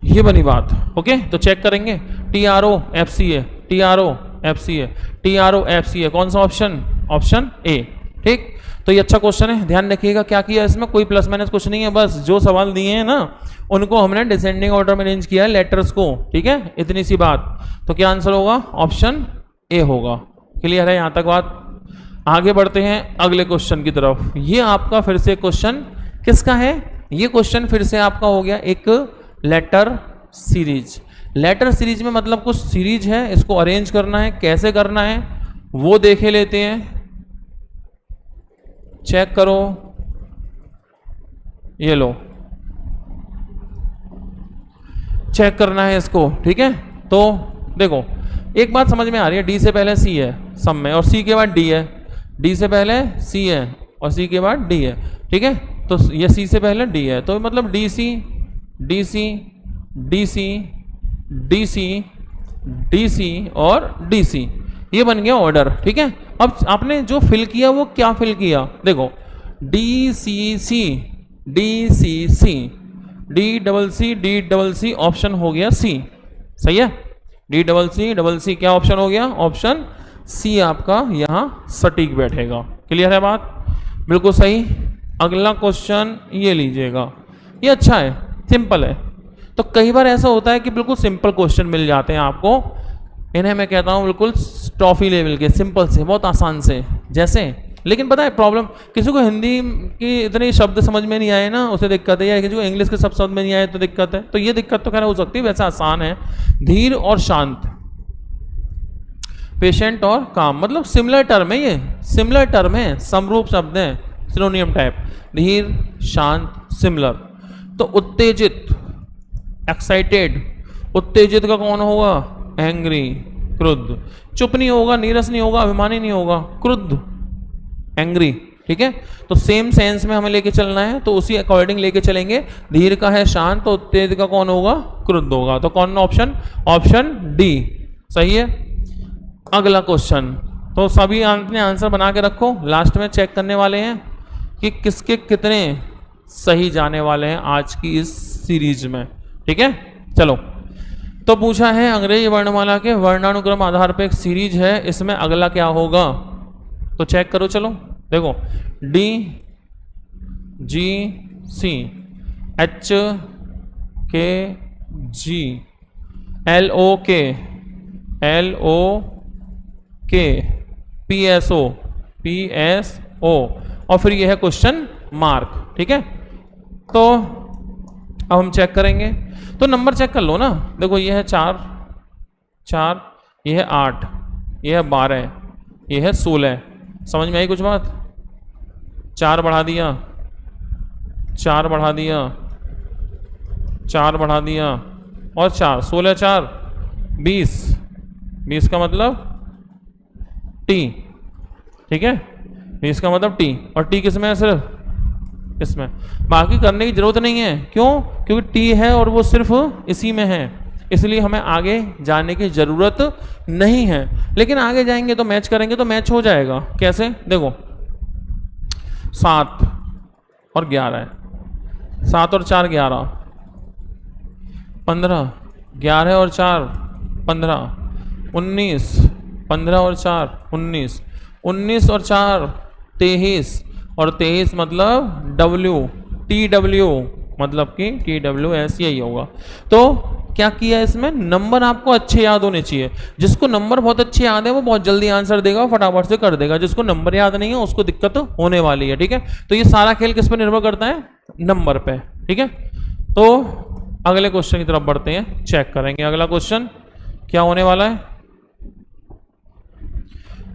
A: ये बनी बात। ओके, तो चेक करेंगे। TRO FCA, TRO FCA, TRO FCA, कौन सा ऑप्शन? Option A. ठीक, तो ये अच्छा क्वेश्चन है, ध्यान रखिएगा। क्या किया इसमें? कोई प्लस माइनस कुछ नहीं है, बस जो सवाल दिए हैं ना उनको हमने डिसेंडिंग ऑर्डर में अरेंज किया है, लेटर्स को। ठीक है, इतनी सी बात। तो क्या आंसर होगा? ऑप्शन ए होगा। क्लियर है यहां तक बात? आगे बढ़ते हैं अगले क्वेश्चन की तरफ। ये आपका फिर से क्वेश्चन किसका है? ये क्वेश्चन फिर से आपका हो गया एक लेटर सीरीज। लेटर सीरीज में मतलब कुछ सीरीज है, इसको अरेंज करना है। कैसे करना है वो देखे लेते हैं। चेक करो, ये लो, चेक करना है इसको। ठीक है, तो देखो एक बात समझ में आ रही है, डी से पहले सी है सब में, और सी के बाद डी है। डी से पहले सी है और सी के बाद डी है। ठीक है, तो ये सी से पहले डी है, तो मतलब D C, D C, D C, D C, D C और डी सी, ये बन गया ऑर्डर। ठीक है, अब आपने जो फिल किया वो क्या फिल किया? देखो D C C, D C C, D double C, D double C, option हो गया सी। सही है, D double C, double C, क्या ऑप्शन हो गया? ऑप्शन सी आपका यहां सटीक बैठेगा। क्लियर है बात? बिल्कुल सही। अगला क्वेश्चन ये लीजिएगा, ये अच्छा है, सिंपल है। तो कई बार ऐसा होता है कि बिल्कुल सिंपल क्वेश्चन मिल जाते हैं आपको, इन्हें मैं कहता हूं बिल्कुल टॉफी लेवल के, सिंपल से, बहुत आसान से। जैसे, लेकिन पता है प्रॉब्लम, किसी को हिंदी की इतने शब्द समझ में नहीं आए ना, उसे दिक्कत है, या किसी को इंग्लिश के सब शब्द में नहीं आए तो दिक्कत है। तो ये दिक्कत तो खैर हो सकती है, वैसे आसान है। धीर और शांत, पेशेंट और काम, मतलब सिमिलर टर्म है, ये सिमिलर टर्म है, समरूप शब्द है, सिनोनियम टाइप। धीर, शांत, सिमिलर। तो उत्तेजित, एक्साइटेड, उत्तेजित का कौन होगा? एंग्री, क्रुद्ध। चुप नहीं होगा, नीरस नहीं होगा, अभिमानी नहीं होगा, क्रुद्ध, एंग्री। ठीक है, तो सेम सेंस में हमें लेके चलना है, तो उसी अकॉर्डिंग लेके चलेंगे। धीर का है शांत, तो उत्तेजित का कौन होगा? क्रुद्ध होगा। तो कौन ऑप्शन? ऑप्शन डी सही है। अगला क्वेश्चन, तो सभी आपने आंसर बना के रखो, लास्ट में चेक करने वाले हैं कि किसके कितने सही जाने वाले हैं आज की इस सीरीज में। ठीक है, चलो। तो पूछा है अंग्रेजी वर्णमाला के वर्णानुक्रम आधार पर एक सीरीज है, इसमें अगला क्या होगा? तो चेक करो, चलो देखो, डी, जी, सी, एच, के, जी, एल, ओ, के, एल, ओ, के, पी, एस, ओ, पी, एस, ओ, और फिर यह है क्वेश्चन मार्क। ठीक है, तो अब हम चेक करेंगे, तो नंबर चेक कर लो ना। देखो ये है 4, 4, ये है 8, ये है 12, ये है 16। समझ में आई कुछ बात? 4 बढ़ा दिया, 4 बढ़ा दिया, 4 बढ़ा दिया और 4, 16 4 20, 20 का मतलब टी, ठीक है, 20 का मतलब टी, और टी किस में है? सिर्फ इसमें, बाकी करने की जरूरत नहीं है। क्यों? क्योंकि टी है और वो सिर्फ इसी में है, इसलिए हमें आगे जाने की जरूरत नहीं है। लेकिन आगे जाएंगे तो मैच करेंगे तो मैच हो जाएगा। कैसे? देखो 7 और 11 है, 7 और 4 11, 15, 11 और 4 15, 19, 15 और 4 19, 19 और 4 23, और 23 मतलब W, TW मतलब कि TWS यही होगा। तो क्या किया इसमें? नंबर आपको अच्छे याद होने चाहिए। जिसको नंबर बहुत अच्छे याद है वो बहुत जल्दी आंसर देगा, फटाफट से कर देगा। जिसको नंबर याद नहीं है उसको दिक्कत होने वाली है, ठीक है। तो ये सारा खेल किस पर निर्भर करता है? नंबर पे, ठीक है। तो अगले क्वेश्चन की तरफ बढ़ते हैं, चेक करेंगे अगला क्वेश्चन क्या होने वाला है।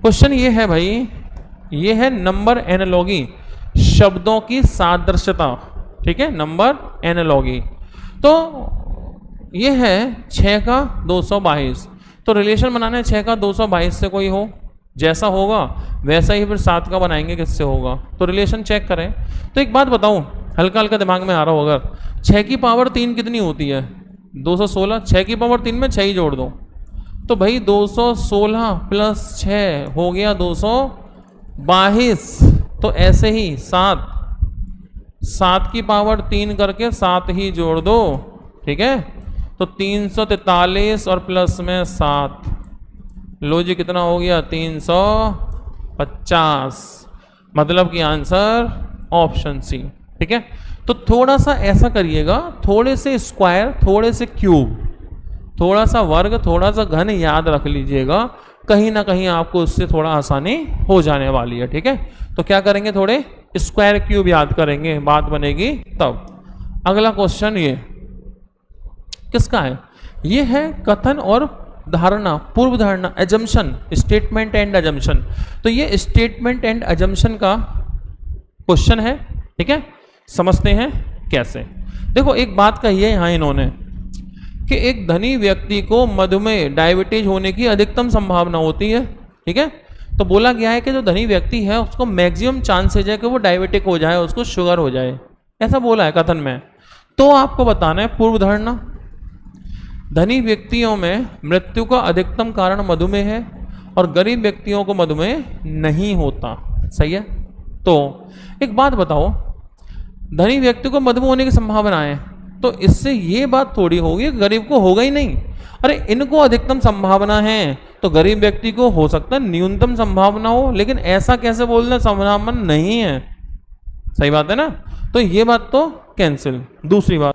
A: क्वेश्चन ये है भाई, ये है नंबर एनालॉगी, शब्दों की सादृश्यता, ठीक है, नंबर एनालॉगी। तो ये है 6 का 222, तो रिलेशन बनाना है 6 का 222 से कोई हो, जैसा होगा वैसा ही फिर 7 का बनाएंगे, किससे होगा। तो रिलेशन चेक करें। तो एक बात बताऊं, हल्का हल्का दिमाग में आ रहा हो, अगर 6 की पावर 3 कितनी होती है? 216, 6 की पावर 3 में 6 ही जोड़ दो, तो भाई 216 प्लस 6 हो गया 222। तो ऐसे ही 7 की पावर 3 करके 7 ही जोड़ दो, ठीक है। तो 343 और प्लस में 7, लो जी कितना हो गया? 350, मतलब कि आंसर ऑप्शन सी, ठीक है। तो थोड़ा सा ऐसा करिएगा, थोड़े से स्क्वायर, थोड़े से क्यूब, थोड़ा सा वर्ग, थोड़ा सा घन याद रख लीजिएगा, कहीं ना कहीं आपको उससे थोड़ा आसानी हो जाने वाली है, ठीक है। तो क्या करेंगे? थोड़े स्क्वायर क्यूब याद करेंगे, बात बनेगी तब। अगला क्वेश्चन ये किसका है? ये है कथन और धारणा, पूर्व धारणा, एजम्पशन, स्टेटमेंट एंड एजम्पशन। तो ये स्टेटमेंट एंड एजम्पशन का क्वेश्चन है, ठीक है। समझते हैं कैसे। देखो एक बात कही है यहाँ इन्होंने कि एक धनी व्यक्ति को मधुमेह, डायबिटीज होने की अधिकतम संभावना होती है, ठीक है। तो बोला गया है कि जो धनी व्यक्ति है उसको मैक्सिमम चांसेज है कि वो डायबिटिक हो जाए, उसको शुगर हो जाए, ऐसा बोला है कथन में। तो आपको बताना है पूर्व धारणा। धनी व्यक्तियों में मृत्यु का अधिकतम कारण मधुमेह है और गरीब व्यक्तियों को मधुमेह नहीं होता, सही है। तो एक बात बताओ, धनी व्यक्ति को मधुमेह होने की संभावना है, तो इससे ये बात थोड़ी होगी गरीब को होगा ही नहीं। अरे इनको अधिकतम संभावना है तो गरीब व्यक्ति को हो सकता है न्यूनतम संभावना हो, लेकिन ऐसा कैसे बोलना? संभावना नहीं है, सही बात है ना। तो ये बात तो कैंसिल। दूसरी बात,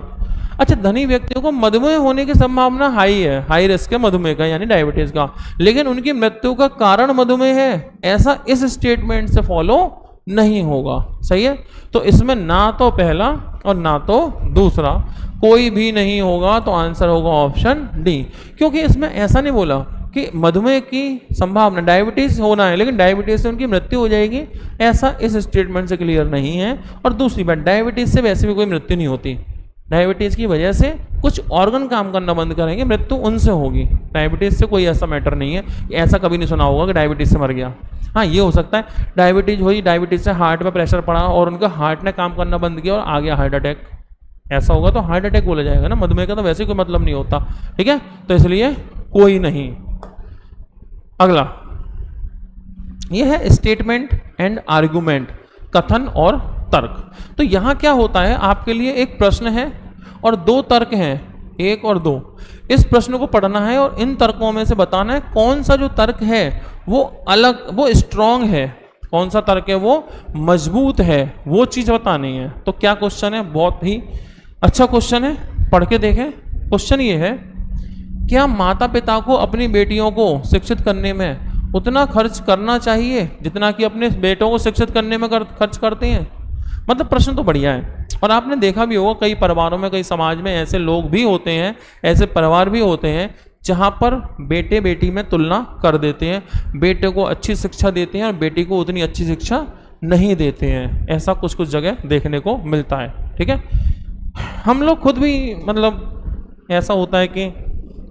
A: अच्छा धनी व्यक्तियों को मधुमेह होने की संभावना हाई है, हाई रिस्क है मधुमेह का यानी डायबिटीज का, लेकिन उनकी मृत्यु का कारण मधुमेह है, ऐसा इस स्टेटमेंट से फॉलो नहीं होगा, सही है। तो इसमें ना तो पहला और ना तो दूसरा, कोई भी नहीं होगा, तो आंसर होगा ऑप्शन डी। क्योंकि इसमें ऐसा नहीं बोला कि मधुमेह की संभावना, डायबिटीज होना है लेकिन डायबिटीज से उनकी मृत्यु हो जाएगी, ऐसा इस स्टेटमेंट से क्लियर नहीं है। और दूसरी बात, डायबिटीज से वैसे भी कोई मृत्यु नहीं होती, डायबिटीज की वजह से कुछ ऑर्गन काम करना बंद करेंगे, मृत्यु उनसे होगी, डायबिटीज से कोई ऐसा मैटर नहीं है। ऐसा कभी नहीं सुना होगा कि डायबिटीज से मर गया। हाँ ये हो सकता है डायबिटीज हुई, डायबिटीज से हार्ट पे प्रेशर पड़ा और उनका हार्ट ने काम करना बंद किया और आ गया हार्ट अटैक, ऐसा होगा तो हार्ट अटैक बोला जाएगा ना, मधुमेह का तो वैसे कोई मतलब नहीं होता, ठीक है। तो इसलिए कोई नहीं। अगला ये है स्टेटमेंट एंड आर्गुमेंट, कथन और तर्क। तो यहां क्या होता है, आपके लिए एक प्रश्न है और 2 तर्क हैं, 1 और 2। इस प्रश्न को पढ़ना है और इन तर्कों में से बताना है कौन सा जो तर्क है वो अलग, वो स्ट्रांग है, कौन सा तर्क है वो मजबूत है, वो चीज बतानी है। तो क्या क्वेश्चन है? बहुत ही अच्छा क्वेश्चन है, पढ़ के देखें। क्वेश्चन ये है, क्या माता पिता को अपनी बेटियों को शिक्षित करने में उतना खर्च करना चाहिए जितना कि अपने बेटों को शिक्षित करने में खर्च करते हैं? मतलब प्रश्न तो बढ़िया है। और आपने देखा भी होगा कई परिवारों में, कई समाज में ऐसे लोग भी होते हैं, ऐसे परिवार भी होते हैं जहाँ पर बेटे बेटी में तुलना कर देते हैं, बेटे को अच्छी शिक्षा देते हैं और बेटी को उतनी अच्छी शिक्षा नहीं देते हैं, ऐसा कुछ कुछ जगह देखने को मिलता है। ठीक है, हम लोग खुद भी मतलब ऐसा होता है कि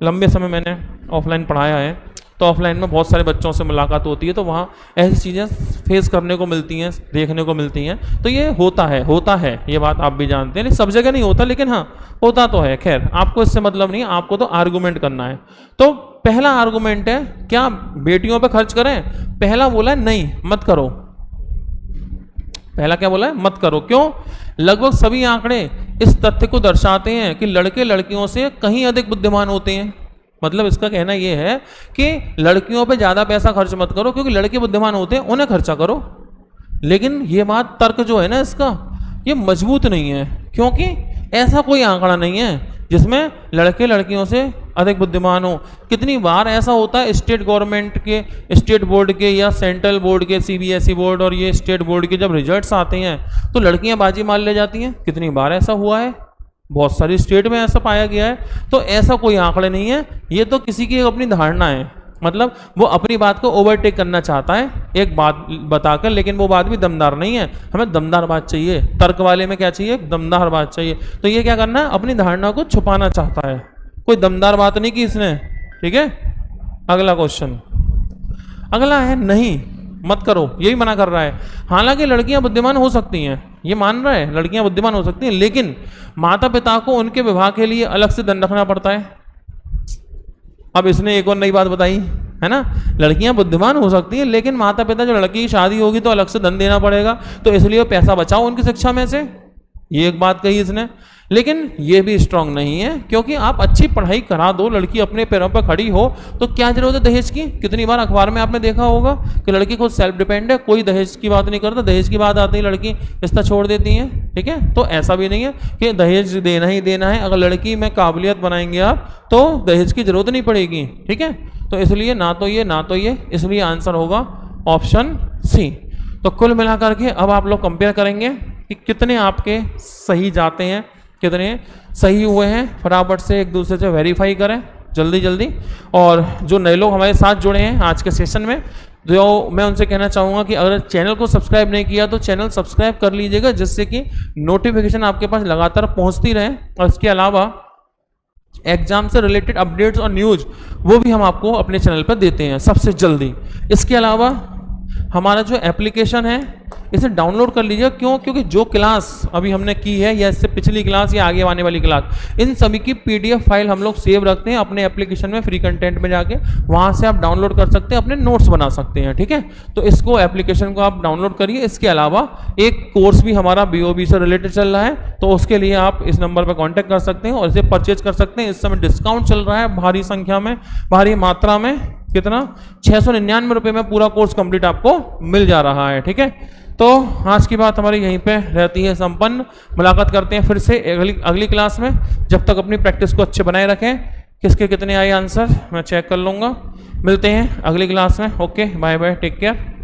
A: लंबे समय मैंने ऑफलाइन पढ़ाया है, तो ऑफलाइन में बहुत सारे बच्चों से मुलाकात होती है, तो वहाँ ऐसी चीज़ें फेस करने को मिलती हैं, देखने को मिलती हैं। तो ये होता है, ये बात आप भी जानते हैं। सब जगह नहीं होता, लेकिन हाँ होता तो है। खैर, आपको इससे मतलब नहीं, आपको तो आर्गूमेंट करना है। तो पहला आर्गूमेंट है, क्या बेटियों पे खर्च करें? पहला बोला है नहीं, मत करो। पहला क्या बोला है? मत करो। क्यों? लगभग सभी आंकड़े इस तथ्य को दर्शाते हैं कि लड़के लड़कियों से कहीं अधिक बुद्धिमान होते हैं। मतलब इसका कहना यह है कि लड़कियों पे ज़्यादा पैसा खर्च मत करो, क्योंकि लड़के बुद्धिमान होते हैं, उन्हें खर्चा करो। लेकिन ये बात, तर्क जो है ना इसका, ये मजबूत नहीं है, क्योंकि ऐसा कोई आंकड़ा नहीं है जिसमें लड़के लड़कियों से अधिक बुद्धिमान हो। कितनी बार ऐसा होता है, स्टेट गवर्नमेंट के, स्टेट बोर्ड के या सेंट्रल बोर्ड के, सीबीएसई बोर्ड और ये स्टेट बोर्ड के जब रिजल्ट्स आते हैं तो लड़कियां बाजी मार ले जाती हैं। कितनी बार ऐसा हुआ है, बहुत सारी स्टेट में ऐसा पाया गया है। तो ऐसा कोई आंकड़े नहीं है, ये तो किसी की अपनी धारणा है। मतलब वो अपनी बात को ओवरटेक करना चाहता है एक बात बताकर, लेकिन वो बात भी दमदार नहीं है। हमें दमदार बात चाहिए, तर्क वाले में क्या चाहिए? दमदार बात चाहिए। तो ये क्या करना है? अपनी धारणा को छुपाना चाहता है। कोई दमदार बात नहीं की इसने। ठीक है, अगला क्वेश्चन, अगला है नहीं, मत करो, यही मना कर रहा है। हालांकि लड़कियां बुद्धिमान हो सकती हैं, ये मान रहा है, लड़कियां बुद्धिमान हो सकती हैं, लेकिन माता पिता को उनके विवाह के लिए अलग से धन रखना पड़ता है। अब इसने एक और नई बात बताई है ना, लड़कियां बुद्धिमान हो सकती हैं, लेकिन माता पिता, जो लड़की की शादी होगी तो अलग से धन देना पड़ेगा, तो इसलिए पैसा बचाओ उनकी शिक्षा में से। ये एक बात कही इसने, लेकिन ये भी स्ट्रांग नहीं है, क्योंकि आप अच्छी पढ़ाई करा दो, लड़की अपने पैरों पर खड़ी हो, तो क्या जरूरत है दहेज की? कितनी बार अखबार में आपने देखा होगा कि लड़की खुद सेल्फ डिपेंड है, कोई दहेज की बात नहीं करता, दहेज की बात आती है लड़की रिश्ता छोड़ देती है। ठीक है, तो ऐसा भी नहीं है कि दहेज देना ही देना है। अगर लड़की में काबिलियत बनाएंगे आप तो दहेज की जरूरत नहीं पड़ेगी। ठीक है, तो इसलिए ना तो ये, इसलिए आंसर होगा ऑप्शन सी। तो कुल मिलाकर के अब आप लोग कंपेयर करेंगे कि कितने आपके सही जाते हैं, कितने सही हुए हैं। फटाफट से एक दूसरे से वेरीफाई करें जल्दी जल्दी। और जो नए लोग हमारे साथ जुड़े हैं आज के सेशन में, जो मैं उनसे कहना चाहूँगा कि अगर चैनल को सब्सक्राइब नहीं किया तो चैनल सब्सक्राइब कर लीजिएगा, जिससे कि नोटिफिकेशन आपके पास लगातार पहुँचती रहे। और इसके अलावा एग्जाम से रिलेटेड अपडेट्स और न्यूज़ वो भी हम आपको अपने चैनल पर देते हैं सबसे जल्दी। इसके अलावा हमारा जो एप्लीकेशन है इसे डाउनलोड कर लीजिए। क्यों? क्योंकि जो क्लास अभी हमने की है या इससे पिछली क्लास या आगे आने वाली क्लास, इन सभी की पीडीएफ फाइल हम लोग सेव रखते हैं अपने एप्लीकेशन में, फ्री कंटेंट में जाके वहां से आप डाउनलोड कर सकते हैं, अपने नोट्स बना सकते हैं। ठीक है, तो इसको एप्लीकेशन को आप डाउनलोड करिए। इसके अलावा एक कोर्स भी हमारा बीओबी से रिलेटेड चल रहा है, तो उसके लिए आप इस नंबर पर कॉन्टैक्ट कर सकते हैं और इसे परचेज कर सकते हैं। इस समय डिस्काउंट चल रहा है भारी संख्या में, भारी मात्रा में। कितना? 699 रुपये में पूरा कोर्स कंप्लीट आपको मिल जा रहा है। ठीक है, तो आज की बात हमारी यहीं पे रहती है संपन्न। मुलाकात करते हैं फिर से अगली क्लास में। जब तक अपनी प्रैक्टिस को अच्छे बनाए रखें। किसके कितने आए आंसर मैं चेक कर लूँगा। मिलते हैं अगली क्लास में। Okay, bye bye, take care.